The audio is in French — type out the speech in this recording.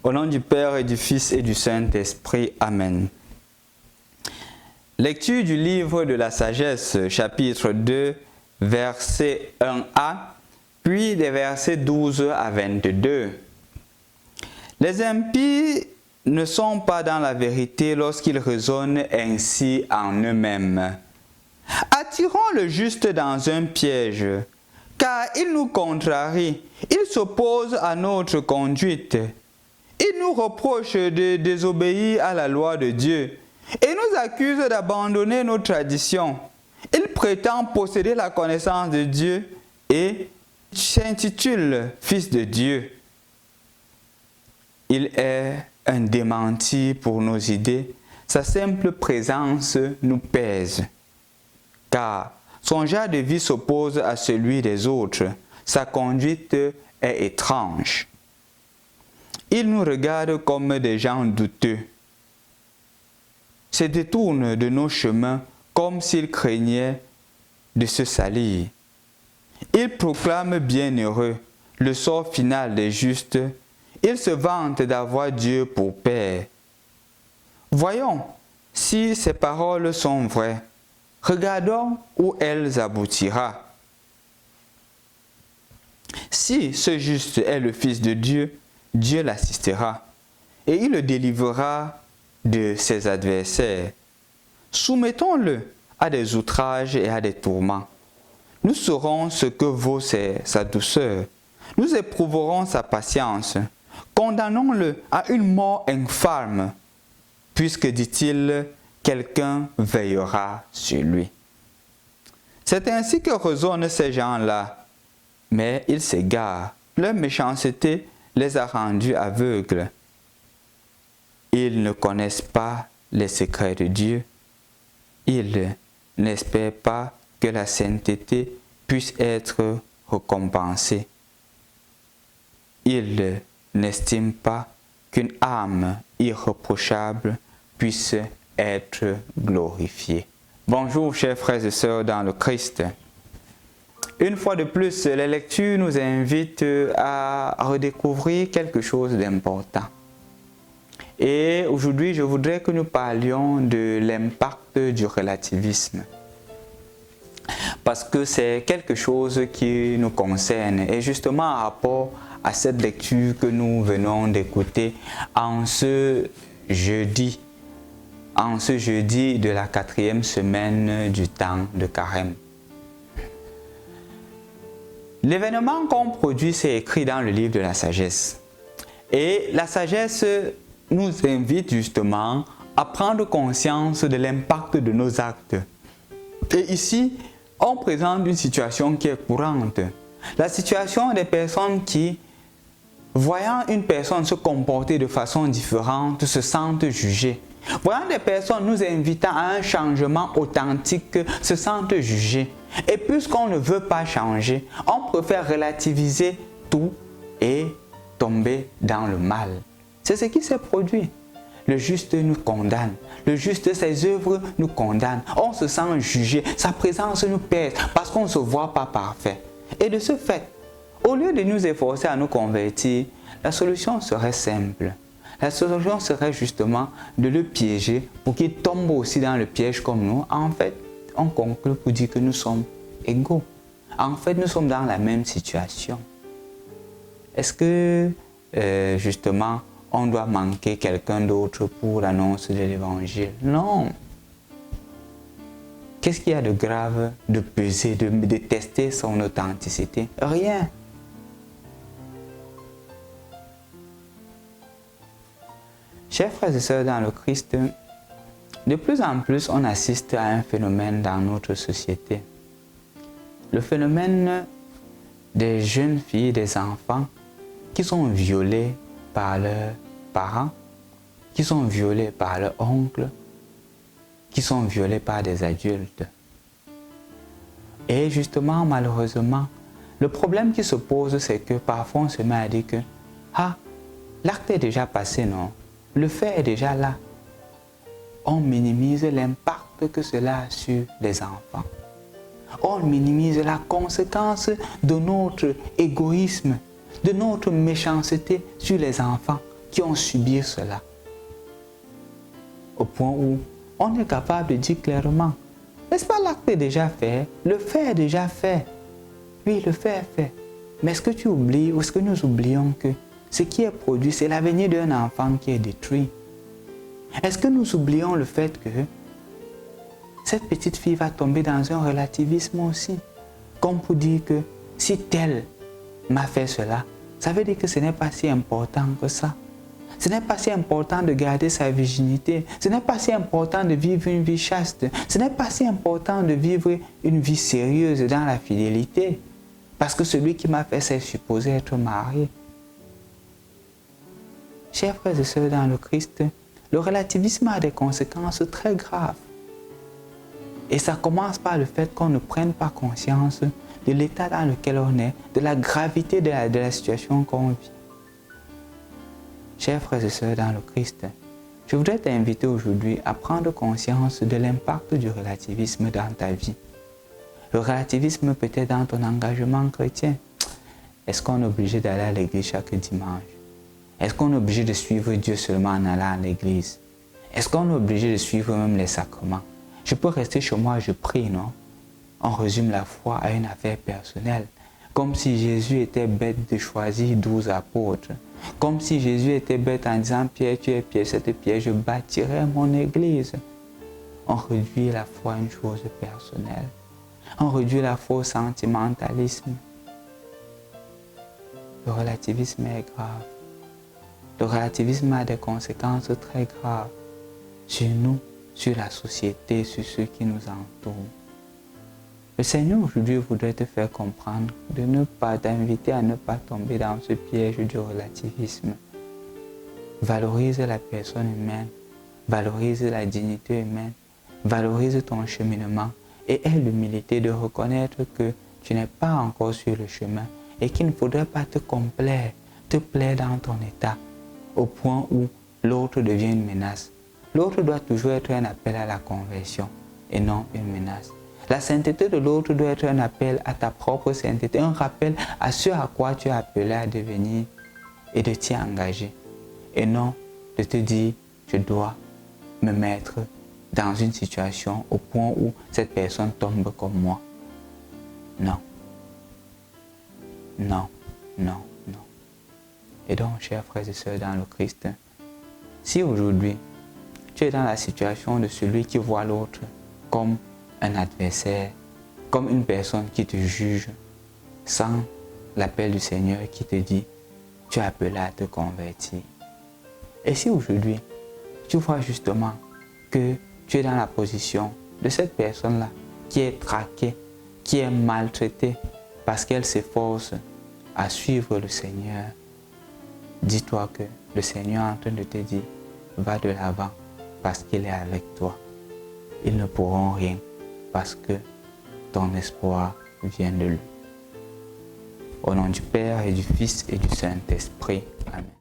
Au nom du Père et du Fils et du Saint-Esprit. Amen. Lecture du livre de la sagesse, chapitre 2, versets 1a, puis des versets 12 à 22. Les impies ne sont pas dans la vérité lorsqu'ils raisonnent ainsi en eux-mêmes. Attirons le juste dans un piège, car il nous contrarie, il s'oppose à notre conduite. Il nous reproche de désobéir à la loi de Dieu et nous accuse d'abandonner nos traditions. Il prétend posséder la connaissance de Dieu et s'intitule Fils de Dieu. Il est un démenti pour nos idées. Sa simple présence nous pèse, car son genre de vie s'oppose à celui des autres. Sa conduite est étrange. Il nous regarde comme des gens douteux, se détourne de nos chemins comme s'il craignait de se salir. Il proclame bienheureux le sort final des justes. Il se vante d'avoir Dieu pour Père. Voyons si ces paroles sont vraies. Regardons où elles aboutiront. Si ce juste est le Fils de Dieu, Dieu l'assistera et il le délivrera de ses adversaires. Soumettons-le à des outrages et à des tourments. Nous saurons ce que vaut sa douceur. Nous éprouverons sa patience. Condamnons-le à une mort infâme, puisque, dit-il, quelqu'un veillera sur lui. C'est ainsi que raisonnent ces gens-là, mais ils s'égarent. Leur méchanceté les a rendus aveugles. Ils ne connaissent pas les secrets de Dieu. Ils n'espèrent pas que la sainteté puisse être récompensée. Ils n'estiment pas qu'une âme irréprochable puisse être glorifiée. Bonjour chers frères et sœurs dans le Christ. Une fois de plus, les lectures nous invitent à redécouvrir quelque chose d'important. Et aujourd'hui, je voudrais que nous parlions de l'impact du relativisme. Parce que c'est quelque chose qui nous concerne. Et justement, en rapport à cette lecture que nous venons d'écouter en ce jeudi de la 4e semaine du temps de Carême. L'événement qu'on produit, c'est écrit dans le livre de la sagesse. Et la sagesse nous invite justement à prendre conscience de l'impact de nos actes. Et ici, on présente une situation qui est courante. La situation des personnes qui, voyant une personne se comporter de façon différente, se sentent jugées. Voyant des personnes nous invitant à un changement authentique, se sentent jugées. Et puisqu'on ne veut pas changer, on préfère relativiser tout et tomber dans le mal. C'est ce qui s'est produit. Le juste nous condamne. Le juste, ses œuvres nous condamnent. On se sent jugé. Sa présence nous pèse parce qu'on ne se voit pas parfait. Et de ce fait, au lieu de nous efforcer à nous convertir, la solution serait simple. La solution serait justement de le piéger pour qu'il tombe aussi dans le piège comme nous. En fait, on conclut pour dire que nous sommes égaux. En fait, nous sommes dans la même situation. Est-ce que, justement, on doit manquer quelqu'un d'autre pour l'annonce de l'évangile? Non. Qu'est-ce qu'il y a de grave de peser, de tester son authenticité? Rien. Chers frères et sœurs dans le Christ, de plus en plus, on assiste à un phénomène dans notre société. Le phénomène des jeunes filles, des enfants qui sont violés par leurs parents, qui sont violés par leurs oncles, qui sont violés par des adultes. Et justement, malheureusement, le problème qui se pose, c'est que parfois on se met à dire que l'acte est déjà passé, non? Le fait est déjà là. On minimise l'impact que cela a sur les enfants. On minimise la conséquence de notre égoïsme, de notre méchanceté sur les enfants qui ont subi cela. Au point où on est capable de dire clairement, n'est-ce pas, l'acte est déjà fait, le fait est déjà fait. Oui, le fait est fait. Mais est-ce que tu oublies ou est-ce que nous oublions que ce qui est produit, c'est l'avenir d'un enfant qui est détruit? Est-ce que nous oublions le fait que cette petite fille va tomber dans un relativisme aussi? Comme pour dire que si tel m'a fait cela, ça veut dire que ce n'est pas si important que ça. Ce n'est pas si important de garder sa virginité. Ce n'est pas si important de vivre une vie chaste. Ce n'est pas si important de vivre une vie sérieuse dans la fidélité. Parce que celui qui m'a fait, c'est supposé être marié. Chers frères et sœurs dans le Christ, le relativisme a des conséquences très graves. Et ça commence par le fait qu'on ne prenne pas conscience de l'état dans lequel on est, de la gravité de la situation qu'on vit. Chers frères et sœurs dans le Christ, je voudrais t'inviter aujourd'hui à prendre conscience de l'impact du relativisme dans ta vie. Le relativisme peut-être dans ton engagement chrétien. Est-ce qu'on est obligé d'aller à l'église chaque dimanche? Est-ce qu'on est obligé de suivre Dieu seulement en allant à l'église? Est-ce qu'on est obligé de suivre même les sacrements? Je peux rester chez moi, je prie, non? On résume la foi à une affaire personnelle. Comme si Jésus était bête de choisir 12 apôtres. Comme si Jésus était bête en disant, Pierre, tu es pierre, cette pierre, je bâtirai mon église. On réduit la foi à une chose personnelle. On réduit la foi au sentimentalisme. Le relativisme est grave. Le relativisme a des conséquences très graves sur nous, sur la société, sur ceux qui nous entourent. Le Seigneur aujourd'hui voudrait te faire comprendre, de ne pas t'inviter à ne pas tomber dans ce piège du relativisme. Valorise la personne humaine, valorise la dignité humaine, valorise ton cheminement et aie l'humilité de reconnaître que tu n'es pas encore sur le chemin et qu'il ne faudrait pas te complaire, te plaire dans ton état au point où l'autre devient une menace. L'autre doit toujours être un appel à la conversion et non une menace. La sainteté de l'autre doit être un appel à ta propre sainteté, un rappel à ce à quoi tu es appelé à devenir et de t'y engager. Et non de te dire, je dois me mettre dans une situation au point où cette personne tombe comme moi. Non. Non, non, non. Et donc, chers frères et sœurs dans le Christ, si aujourd'hui tu es dans la situation de celui qui voit l'autre comme un adversaire, comme une personne qui te juge, sans l'appel du Seigneur qui te dit, tu es appelé à te convertir. Et si aujourd'hui, tu vois justement que tu es dans la position de cette personne-là qui est traquée, qui est maltraitée parce qu'elle s'efforce à suivre le Seigneur, dis-toi que le Seigneur est en train de te dire, va de l'avant parce qu'il est avec toi. Ils ne pourront rien parce que ton espoir vient de lui. Au nom du Père et du Fils et du Saint-Esprit. Amen.